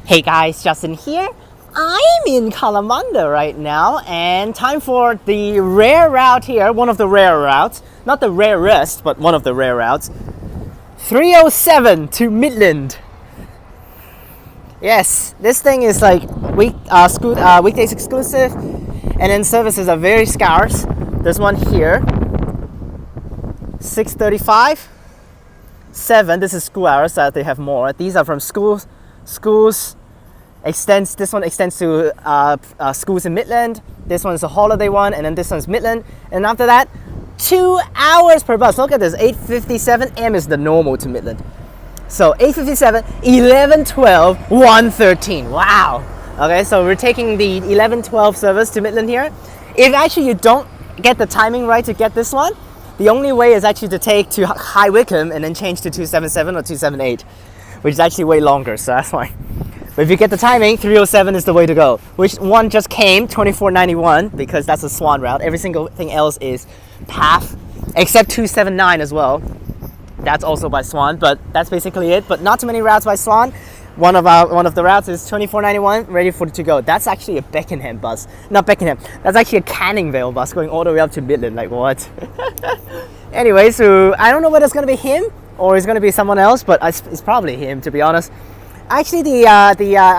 Hey guys, Justin here. I'm in Kalamunda right now and time for the rare route here, one of the rare routes, not the rarest, but one of the rare routes. 307 to Midland. Yes, this thing is like weekdays exclusive, and then services are very scarce. There's one here, 6:35, 7. This is school hours, so they have more. These are from schools. This one extends to schools in Midland. This one is a holiday one, and then this one is Midland. And after that, 2 hours per bus. Look at this, 8:57 a.m. is the normal to Midland. So 8:57, 11:12, 1:13. Wow. Okay, so we're taking the 11:12 service to Midland here. If actually you don't get the timing right to get this one, the only way is actually to take to High Wycombe and then change to 277 or 278, which is actually way longer, so that's why. But if you get the timing, 307 is the way to go. Which one just came, 2491, because that's a Swan route. Every single thing else is PAF, except 279 as well. That's also by Swan, but that's basically it. But not too many routes by Swan. One of the routes is 2491, ready for to go. That's actually a Beckenham bus. Not Beckenham, that's actually a Canning Vale bus going all the way up to Midland. Like what? Anyway, so I don't know whether it's going to be him or it's going to be someone else, but it's probably him, to be honest. Actually, I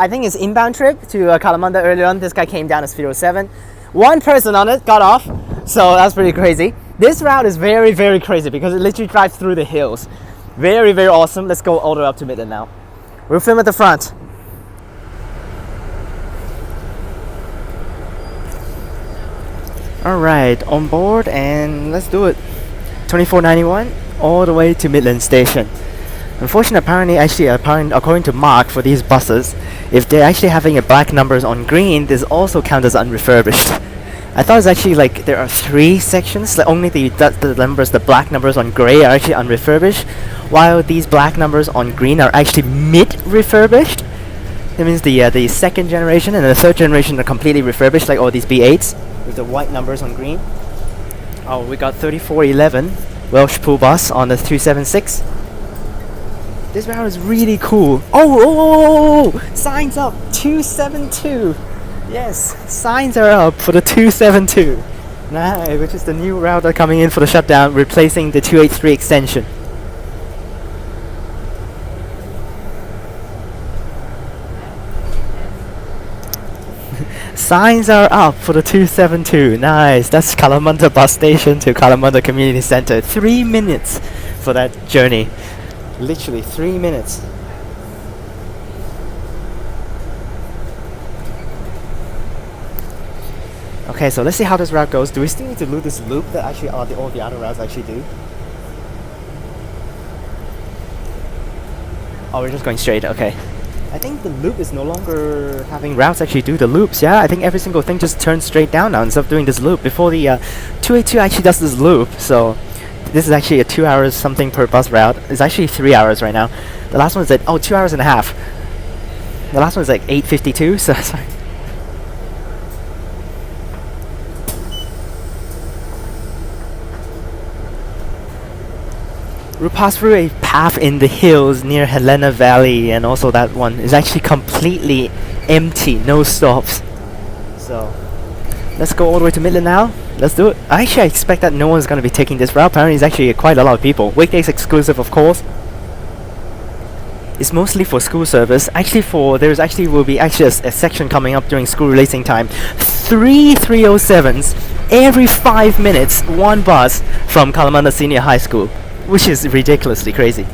think it's inbound trip to Kalamunda earlier on. This guy came down as 307. One person on it got off, so that's pretty crazy. This route is very, very crazy because it literally drives through the hills. Very, very awesome. Let's go all the way up to Midland now. We'll film at the front. Alright, on board and let's do it. 2491 all the way to Midland Station. Unfortunately, according to Mark, for these buses, if they're actually having a black numbers on green, this also counts as unrefurbished. I thought it's actually like there are 3 sections, like only the black numbers on grey are actually unrefurbished, while these black numbers on green are actually mid-refurbished. That means the second generation and the third generation are completely refurbished, like all these B8s with the white numbers on green. Oh, we got 3411 Welsh Pool bus on the 276. This route is really cool. Oh, signs up, 272. Yes, signs are up for the 272. Nice, which is the new route that's coming in for the shutdown, replacing the 283 extension. Signs are up for the 272. Nice, that's Kalamunda bus station to Kalamunda Community Center. 3 minutes for that journey. Literally 3 minutes. Okay, so let's see how this route goes. Do we still need to do this loop that actually all the other routes actually do? Oh, we're just going straight, okay. I think the loop is no longer having routes actually do the loops, yeah? I think every single thing just turns straight down now instead of doing this loop. Before the 282 actually does this loop, so this is actually a 2 hours something per bus route. It's actually 3 hours right now. The last one is at 2 hours and a half. The last one is like 8:52, so sorry. We pass through a path in the hills near Helena Valley, and also that one is actually completely empty, no stops. So let's go all the way to Midland now. Let's do it. I expect that no one's going to be taking this route. Apparently it's actually quite a lot of people. Weekdays exclusive, of course. It's mostly for school service. Actually will be a section coming up during school releasing time. 307s every 5 minutes, one bus from Kalamunda Senior High School, which is ridiculously crazy.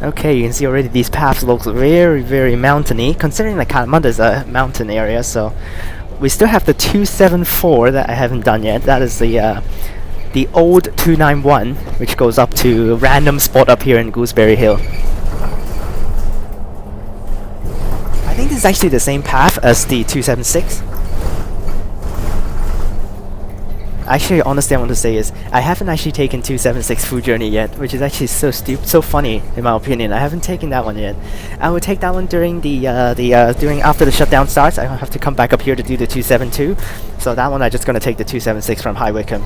Okay, you can see already these paths look very, very mountainy, considering that Kalamunda is a mountain area. So we still have the 274 that I haven't done yet. That is the old 291, which goes up to a random spot up here in Gooseberry Hill. I think this is actually the same path as the 276. Actually, honestly, I want to say is I haven't actually taken 276 Food Journey yet, which is actually so stupid, so funny in my opinion. I haven't taken that one yet. I will take that one during after the shutdown starts. I have to come back up here to do the 272. So that one I'm just gonna take the 276 from High Wycombe.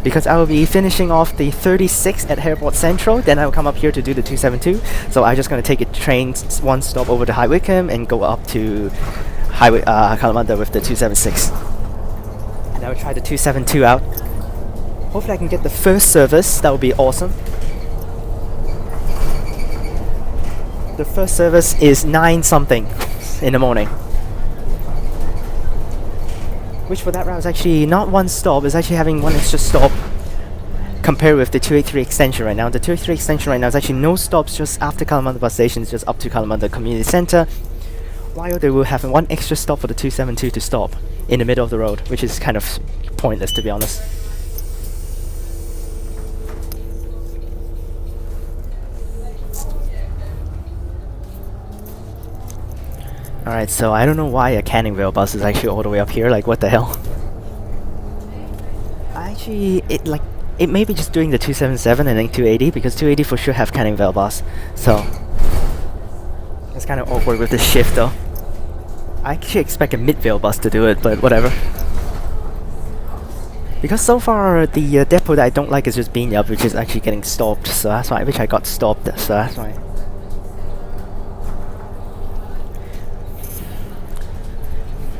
because I will be finishing off the 36 at Airport Central, then I will come up here to do the 272. So I'm just going to take a train one stop over to High Wycombe and go up to Kalamunda with the 276. And I will try the 272 out. Hopefully I can get the first service, that would be awesome. The first service is 9 something in the morning. Which for that route is actually not one stop, it's actually having one extra stop compared with the 283 extension right now. The 283 extension right now is actually no stops just after Kalamunda bus station, it's just up to Kalamunda Community Centre. While they will have one extra stop for the 272 to stop in the middle of the road, which is kind of pointless to be honest. Alright, so I don't know why a Canning Vale bus is actually all the way up here, like what the hell? It may be just doing the 277 and then 280, because 280 for sure have Canning Vale bus, so it's kind of awkward with this shift though. I actually expect a Midvale bus to do it, but whatever. Because so far the depot that I don't like is just Beanyap, which is actually getting stopped, so that's why I wish I got stopped, so that's why.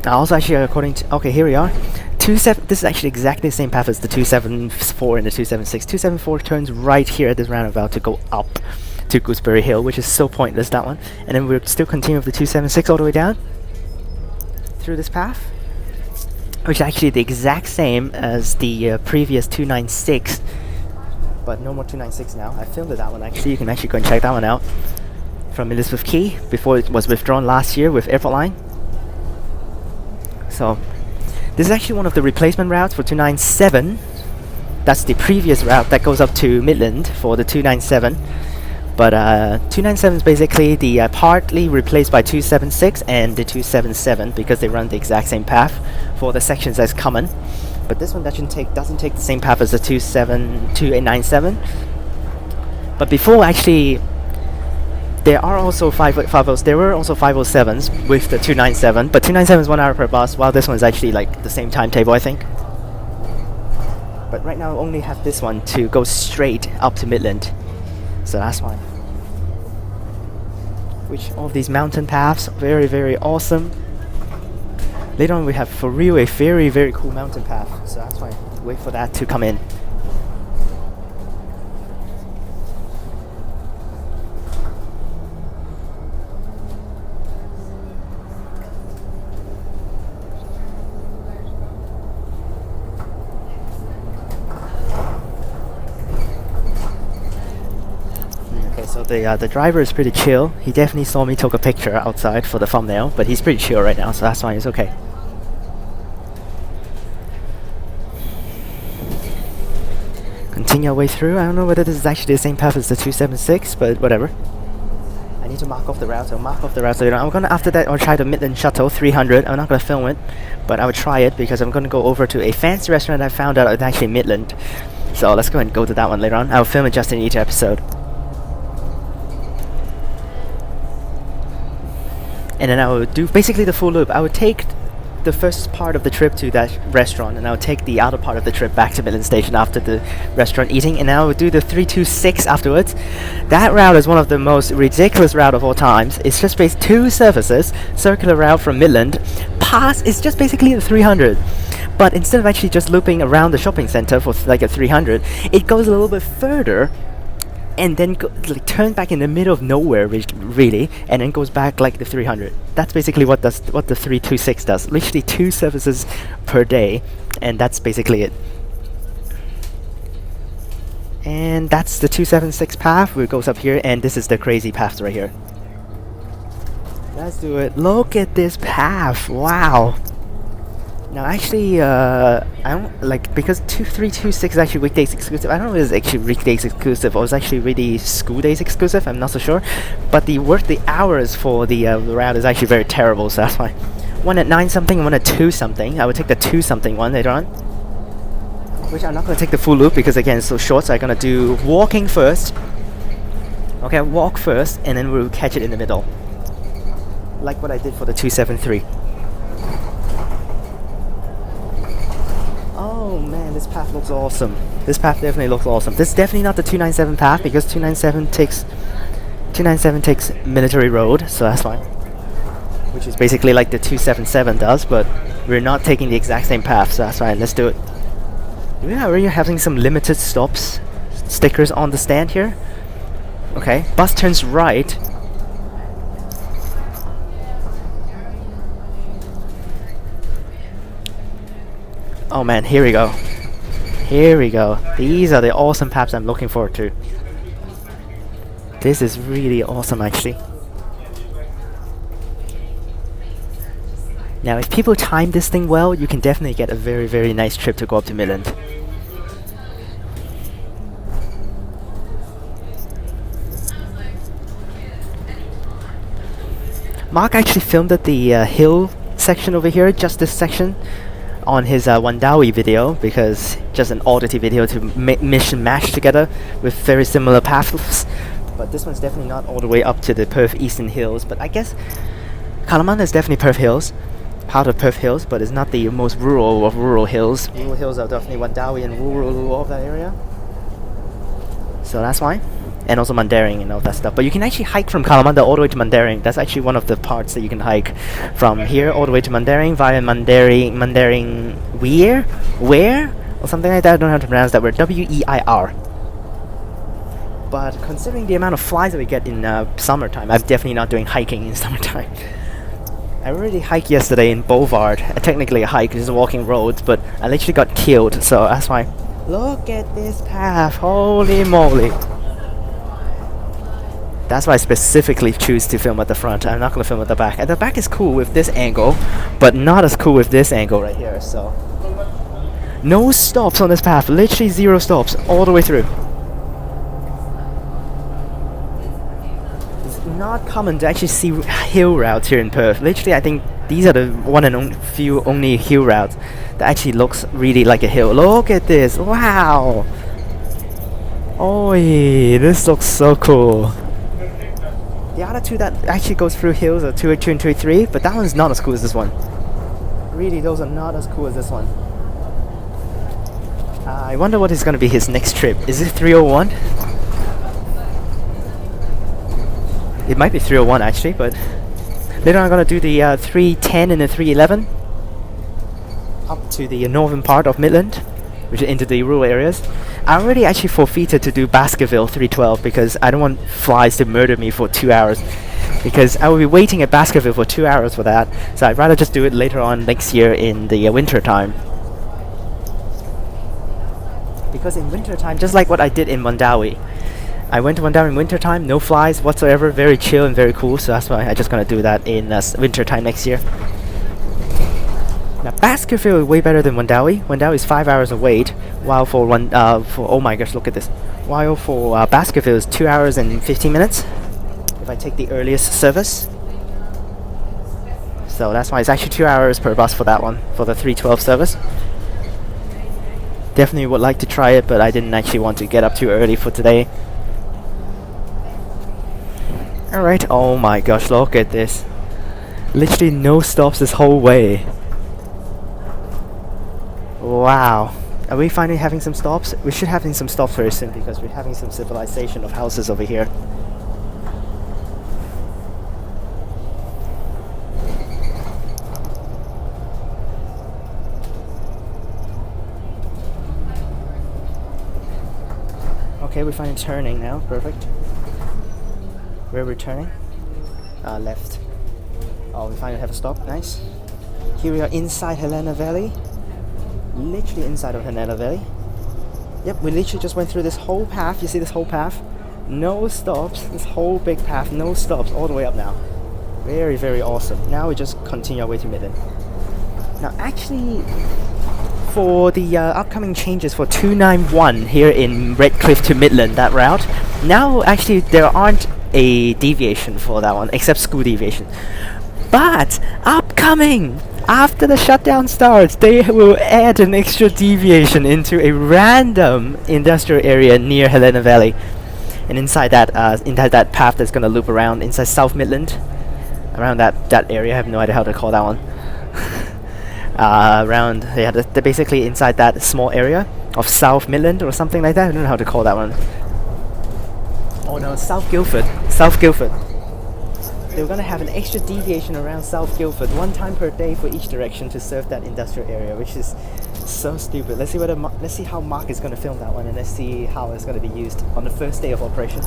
Now also actually according to, okay, here we are. This is actually exactly the same path as the 274 and the 276. 274 turns right here at this roundabout to go up to Gooseberry Hill, which is so pointless, that one. And then we'll still continue with the 276 all the way down through this path, which is actually the exact same as the previous 296, but no more 296 now. I filmed that one actually, you can actually go and check that one out from Elizabeth Quay before it was withdrawn last year with Airport Line. So this is actually one of the replacement routes for 297. That's the previous route that goes up to Midland for the 297. But 297 is basically the partly replaced by 276 and the 277 because they run the exact same path for the sections that's common. But this one doesn't take the same path as the 2897. But before actually, there were also 507s with the 297, but 297 is 1 hour per bus, while this one is actually like the same timetable, I think. But right now I only have this one to go straight up to Midland, so that's why. Which all of these mountain paths, very, very awesome. Later on we have for real a very, very cool mountain path, so that's why wait for that to come in. So the driver is pretty chill. He definitely saw me take a picture outside for the thumbnail, but he's pretty chill right now, so that's why it's okay. Continue our way through. I don't know whether this is actually the same path as the 276, but whatever. I need to mark off the route, so I'll mark off the route later. I'm gonna, after that, I'll try the Midland Shuttle 300. I'm not gonna film it, but I will try it because I'm gonna go over to a fancy restaurant I found out it's actually Midland. So let's go and go to that one later on. I'll film it just in each episode. And then I will do basically the full loop. I would take the first part of the trip to that restaurant, and I would take the other part of the trip back to Midland Station after the restaurant eating, and I would do the 326 afterwards. That route is one of the most ridiculous route of all times. It's just based 2 services, circular route from Midland. It's just basically the 300. But instead of actually just looping around the shopping center for like a 300, it goes a little bit further and then like turns back in the middle of nowhere really, and then goes back like the 300. That's basically what the 326 does. Literally 2 services per day, and that's basically it. And that's the 276 path, which goes up here, and this is the crazy path right here. Let's do it. Look at this path. Wow. Now actually, I don't like, because 2326 is actually weekdays exclusive. I don't know if it's actually weekdays exclusive or it's actually really school days exclusive. I'm not so sure. But the hours for the route is actually very terrible. So that's why. One at 9 something and one at 2 something. I would take the 2 something one later on. Which I'm not going to take the full loop because again it's so short. So I'm going to do walking first. Okay, walk first and then we'll catch it in the middle. Like what I did for the 273. Oh man, man, this path looks awesome. This path definitely looks awesome. This is definitely not the 297 path because 297 takes military road, so that's fine. Which is basically like the 277 does, but we're not taking the exact same path, so that's fine. Let's do it. Yeah, we're having some limited stops stickers on the stand here. Okay, bus turns right. Oh man, here we go. Here we go. These are the awesome paths I'm looking forward to. This is really awesome actually. Now if people time this thing well, you can definitely get a very, very nice trip to go up to Midland. Mark actually filmed at the hill section over here, just this section, on his Wandawi video, because just an oddity video to mix and match together with very similar paths. But this one's definitely not all the way up to the Perth Eastern Hills, but I guess Kalamunda is definitely Perth Hills, part of Perth Hills, but it's not the most rural of rural hills. Rural hills are definitely Wandawi and rural of that area. So that's why. And also Mundaring and all that stuff. But you can actually hike from Kalamunda all the way to Mundaring. That's actually one of the parts that you can hike from here all the way to Mundaring via Mundaring Weir? Or something like that. I don't know how to pronounce that word. W-E-I-R. But considering the amount of flies that we get in summertime, I'm definitely not doing hiking in summertime. I already hiked yesterday in Boulevard. Technically a hike, just walking roads, but I literally got killed, so that's why. Look at this path, holy moly. That's why I specifically choose to film at the front. I'm not going to film at the back. And the back is cool with this angle, but not as cool with this angle right here, so. No stops on this path, literally 0 stops all the way through. It's not common to actually see hill routes here in Perth. Literally, I think these are the one and few only hill routes that actually looks really like a hill. Look at this, wow! Oi, this looks so cool. The other two that actually goes through hills are 282 and 283, but that one's not as cool as this one. Really, those are not as cool as this one. I wonder what is going to be his next trip. Is it 301? It might be 301 actually, but later on I'm going to do the 310 and the 311 up to the northern part of Midland, which is into the rural areas. I already actually forfeited to do Baskerville 312 because I don't want flies to murder me for 2 hours, because I will be waiting at Baskerville for 2 hours for that, so I'd rather just do it later on next year in the winter time. Because in winter time, just like what I did in Wandawi, I went to Wandawi in winter time, no flies whatsoever, very chill and very cool, so that's why I'm just gonna do that in winter time next year. Now Baskerville is way better than Wandawi. Wandawi is 5 hours of wait, while for oh my gosh, look at this. While for Baskerville is 2 hours and 15 minutes if I take the earliest service. So that's why it's actually 2 hours per bus for that one, for the 312 service. Definitely would like to try it, but I didn't actually want to get up too early for today. Alright, oh my gosh, look at this. Literally no stops this whole way. Wow. Are we finally having some stops? We should having some stops very soon because we're having some civilization of houses over here. Okay, we're finally turning now. Perfect. Where are we turning? Left. Oh, we finally have a stop. Nice. Here we are inside Helena Valley. Literally inside of Helena Valley. Yep, we literally just went through this whole path. You see this whole path? No stops. This whole big path, no stops, all the way up now. Very, very awesome. Now we just continue our way to Midland. Now, actually, for the upcoming changes for 291 here in Redcliffe to Midland, that route, now actually there aren't a deviation for that one, except school deviation. But upcoming, after the shutdown starts, they will add an extra deviation into a random industrial area near Helena Valley. And inside that path that's going to loop around inside South Midland, around that area, I have no idea how to call that one. around, yeah, they're basically inside that small area of South Midland or something like that. I don't know how to call that one. Oh no, South Guildford. South Guildford. They were gonna have an extra deviation around South Guildford, 1 time per day for each direction to serve that industrial area, which is so stupid. Let's see whether let's see how Mark is gonna film that one, and let's see how it's gonna be used on the first day of operation.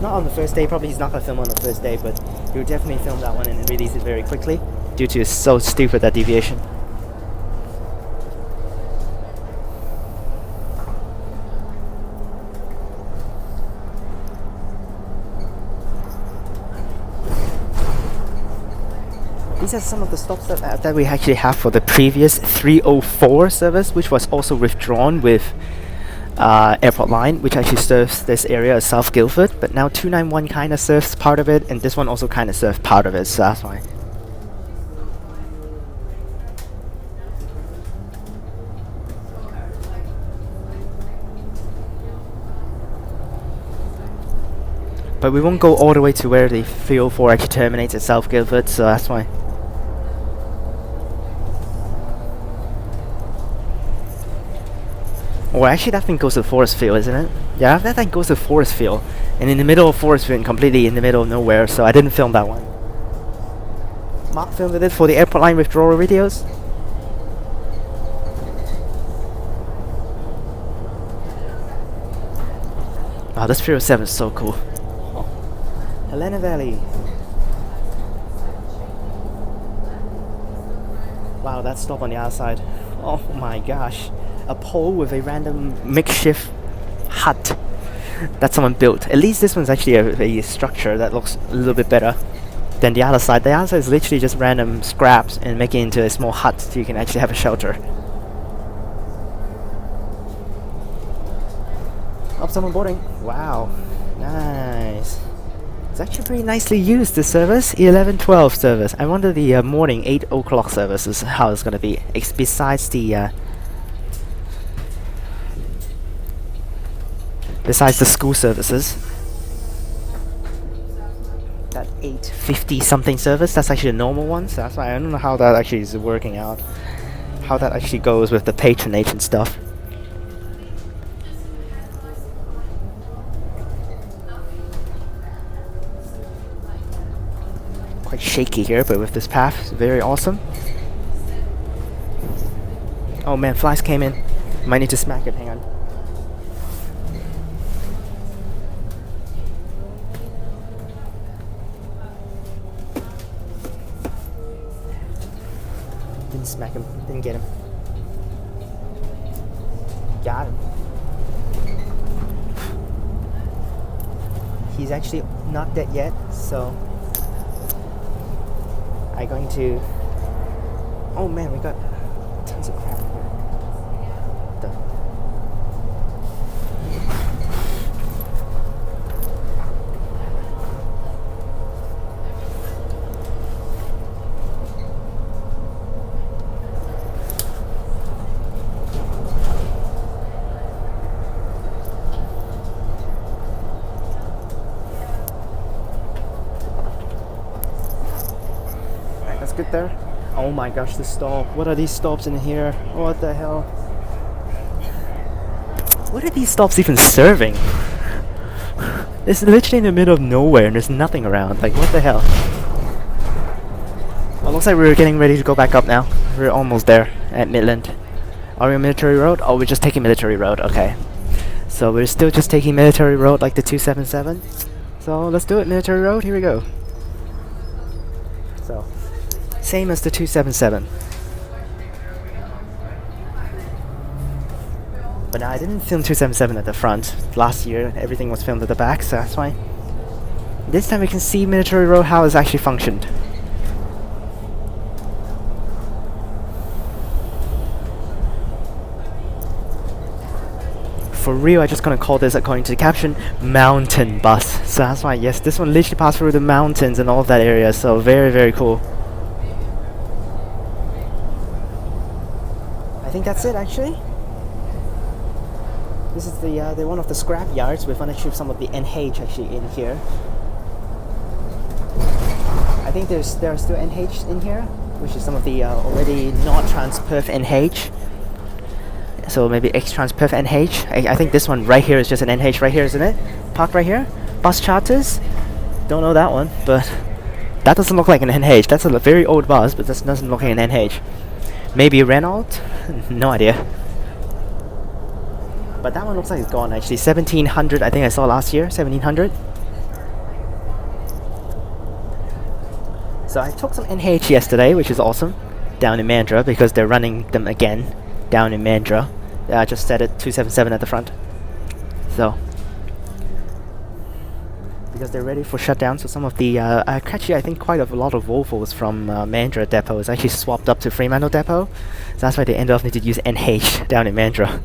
Not on the first day, probably he's not gonna film on the first day, but he'll definitely film that one and release it very quickly due to so stupid that deviation. These are some of the stops that we actually have for the previous 304 service, which was also withdrawn with Airport Line, which actually serves this area of South Guildford. But now 291 kind of serves part of it, and this one also kind of serves part of it, so that's why. But we won't go all the way to where the 304 actually terminates at South Guildford, so that's why. Or actually that thing goes to Forest Field, isn't it? Yeah, that thing goes to Forest Field. And in the middle of Forest Field, completely in the middle of nowhere, so I didn't film that one. Mark filmed it for the Airport Line withdrawal videos. Wow, this 307 is so cool. Oh. Helena Valley. Wow, that stop on the outside. Oh my gosh. A pole with a random makeshift hut that someone built. At least this one's actually a structure that looks a little bit better than the other side. The other side is literally just random scraps and make it into a small hut so you can actually have a shelter. Oh, someone boarding. Wow. Nice. It's actually pretty nicely used, this service. 11-12 service. I wonder the morning 8 o'clock service is how it's going to be. Besides the school services. That 8:50 something service, that's actually a normal one, so that's why I don't know how that actually is working out. How that actually goes with the patronage and stuff. Quite shaky here, but with this path, it's very awesome. Oh man, flies came in. Might need to smack it, hang on. Didn't smack him, didn't get him. Got him. He's actually not dead yet, so I'm going to... Oh man, we got tons of crap in here. Good there. Oh my gosh, the stop. What are these stops in here? What the hell? What are these stops even serving? It's literally in the middle of nowhere and there's nothing around. Like, what the hell? Well, looks like we're getting ready to go back up now. We're almost there at Midland. Are we on Military Road? Oh, we're just taking Military Road. Okay. So we're still just taking Military Road like the 277. So let's do it, Military Road. Here we go. So... same as the 277. But now I didn't film 277 at the front. Last year everything was filmed at the back, so that's fine. This time we can see Military Road how it's actually functioned. For real, I'm just gonna call this, according to the caption, mountain bus. So that's why, yes, this one literally passed through the mountains and all of that area, so very, very cool. I think that's it, actually. This is the one of the scrap yards. We're gonna shoot some of the NH actually in here. I think there are still NH in here. which is some of the already not Transperth NH. So maybe X Transperth NH. I think this one right here is just an NH right here, isn't it? Parked right here. Bus charters. Don't know that one, but that doesn't look like an NH. That's a very old bus, but this doesn't look like an NH. Maybe Renault? No idea. But that one looks like it's gone actually. 1700, I think I saw last year. 1700. So I took some NH yesterday, which is awesome, down in Mandurah, because they're running them again down in Mandurah. I just set it 277 at the front. So because they're ready for shutdown, so some of the actually I think quite a lot of Volvos from Mandurah depot is actually swapped up to Fremantle depot. So that's why they end up needing to use NH down in Mandurah.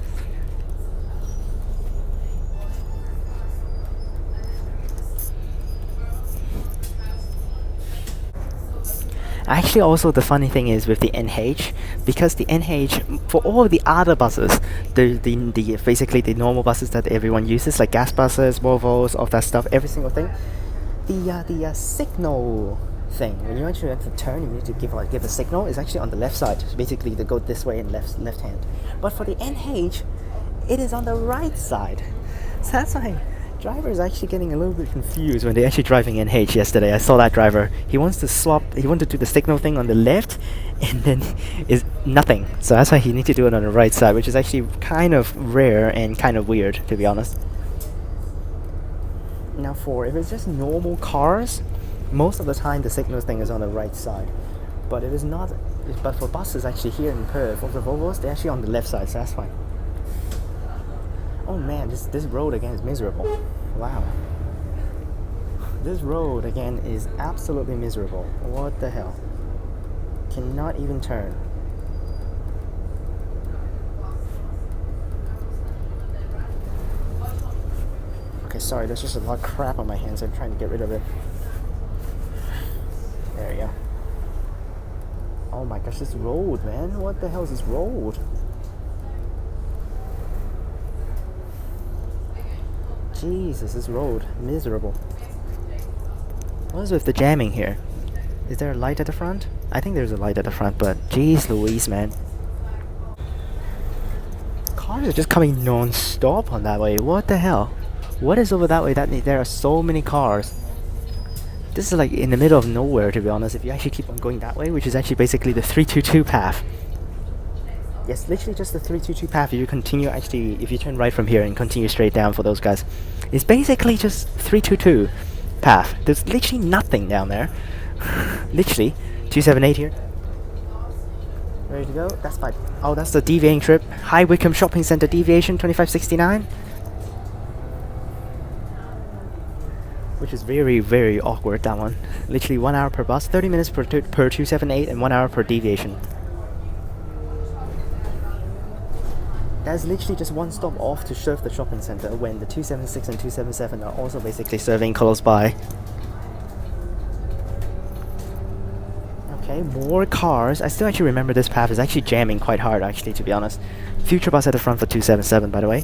Actually, also the funny thing is with the NH, because the NH for all of the other buses, the basically the normal buses that everyone uses, like gas buses, Volvos, all that stuff, every single thing, the signal thing, when you actually have to turn, you need to give a signal, is actually on the left side. So basically, they go this way and left hand. But for the NH, it is on the right side. So that's why driver is actually getting a little bit confused when they're actually driving NH yesterday. I saw that driver. He wants to swap. He wanted to do the signal thing on the left, and then is nothing. So that's why he needs to do it on the right side, which is actually kind of rare and kind of weird, to be honest. Now, if it's just normal cars, most of the time the signal thing is on the right side. But it is not. But for buses, actually here in Perth, for the Volvos, they're actually on the left side. So that's fine. Oh man, this road again is miserable. Wow. This road again is absolutely miserable. What the hell? Cannot even turn. Okay, sorry, there's just a lot of crap on my hands. I'm trying to get rid of it. There we go. Oh my gosh, this road, man. What the hell is this road? Jesus, this road, miserable. What is with the jamming here? Is there a light at the front? I think there's a light at the front, but jeez Louise, man. Cars are just coming non-stop on that way. What the hell? What is over that way? There are so many cars. This is like in the middle of nowhere, to be honest, if you actually keep on going that way, which is actually basically the 322 path. Yes, literally just the 322 path. If you continue, actually, if you turn right from here and continue straight down for those guys, it's basically just 322 path. There's literally nothing down there. Literally, 278 here. Ready to go? That's fine. Oh, that's the deviating trip. High Wycombe Shopping Centre deviation 2569. Which is very, very awkward, that one. Literally 1 hour per bus, 30 minutes per 278, and 1 hour per deviation. That's literally just one stop off to serve the shopping centre, when the 276 and 277 are also basically serving close by. Okay, more cars. I still actually remember this path is actually jamming quite hard, actually, to be honest. Future bus at the front for 277, by the way.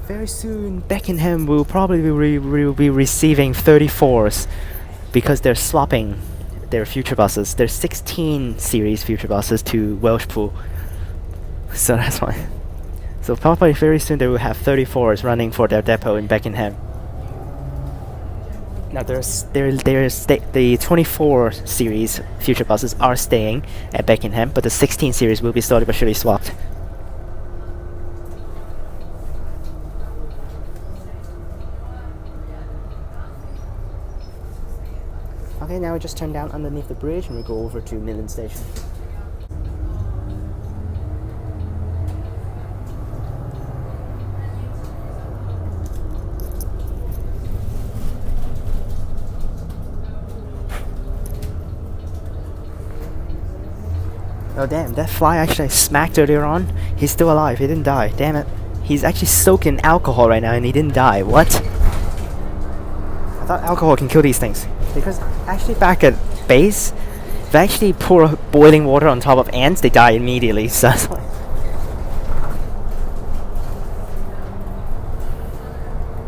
Very soon, Beckenham will probably be receiving 34s because they're swapping their future buses. There's 16 series future buses to Welshpool. So that's why. So probably very soon they will have 34s running for their depot in Beckenham. Now the 24 series future buses are staying at Beckenham, but the 16 series will be slowly but surely swapped. Okay, now we just turn down underneath the bridge and we go over to Midland Station. Oh damn, that fly actually I smacked earlier on, he's still alive, he didn't die, damn it. He's actually soaked in alcohol right now and he didn't die, what? I thought alcohol can kill these things. Because actually back at base, if I actually pour boiling water on top of ants, they die immediately, so that's why.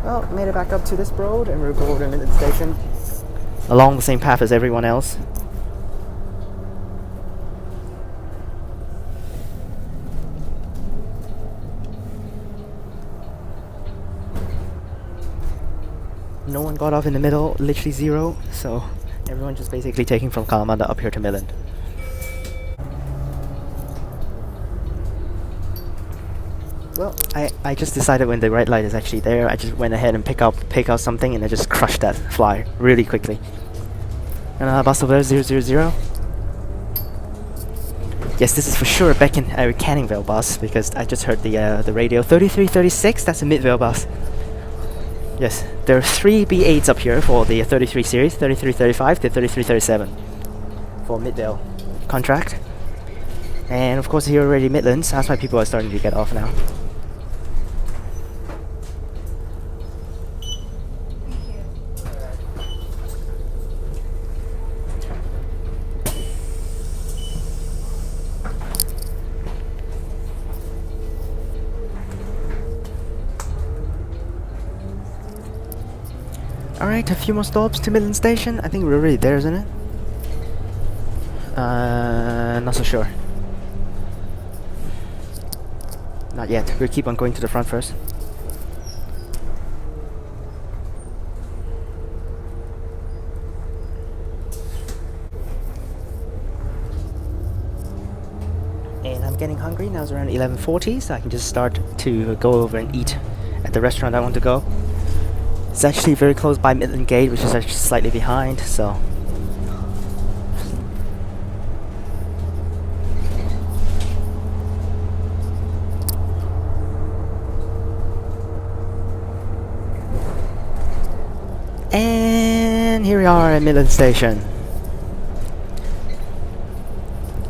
Well, made it back up to this road and we'll go over to Midland Station. along the same path as everyone else. No one got off in the middle, literally zero, so everyone just basically taking from Kalamunda up here to Midland. Well, I just decided when the red light is actually there, I just went ahead and pick out something, and I just crushed that flyer really quickly. And bus over there, 000. Yes, this is for sure a Canning Vale bus, because I just heard the radio. 3336, that's a Midvale bus. Yes, there are 3 B8s up here for the 33 series, 3335 to 3337 for Midvale contract. And of course here already Midlands, that's why people are starting to get off now. Alright, a few more stops to Midland Station. I think we're already there, isn't it? Not so sure. Not yet. We'll keep on going to the front first. And I'm getting hungry. Now it's around 11:40, so I can just start to go over and eat at the restaurant I want to go. It's actually very close by Midland Gate, which is actually slightly behind, so. And here we are at Midland Station.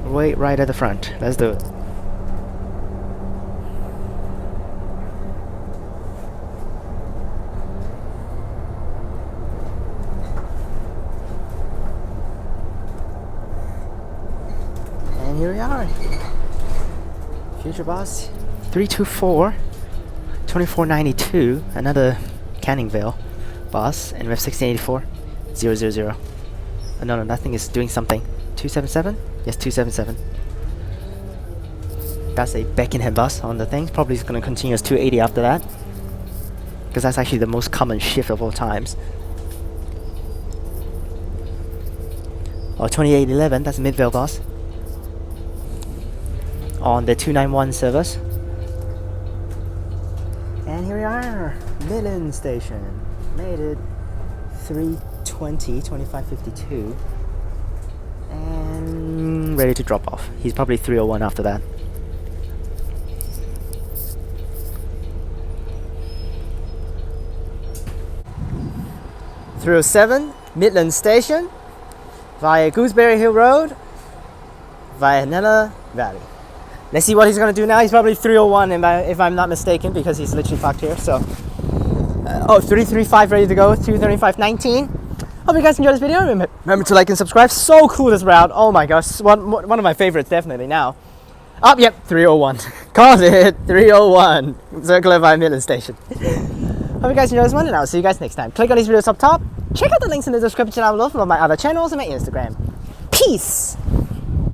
Wait right at the front. Let's do it. And here we are. Future bus 324-2492, another Canning Vale bus, and we have 1684 000. No, nothing is doing something. 277? Yes, 277. That's a Beckenham bus on the thing. Probably is going to continue as 280 after that, because that's actually the most common shift of all times. Or 2811, that's a Midvale bus on the 291 service. And here we are, Midland Station. Made it. 3:20, 25:52, and ready to drop off. He's probably 3:01 after that. Through 7, Midland Station, via Gooseberry Hill Road, via Canning Vale. Let's see what he's gonna do now. He's probably 3:01 if I'm not mistaken, because he's literally parked here. So, 335 ready to go. 235.19. Hope you guys enjoyed this video. Remember to like and subscribe. So cool this route. Oh my gosh, one of my favorites definitely now. Yep, 3:01. Called it. 3:01. Circular by Midland Station. Hope you guys enjoyed this one, and I'll see you guys next time. Click on these videos up top. Check out the links in the description down below for my other channels and my Instagram. Peace.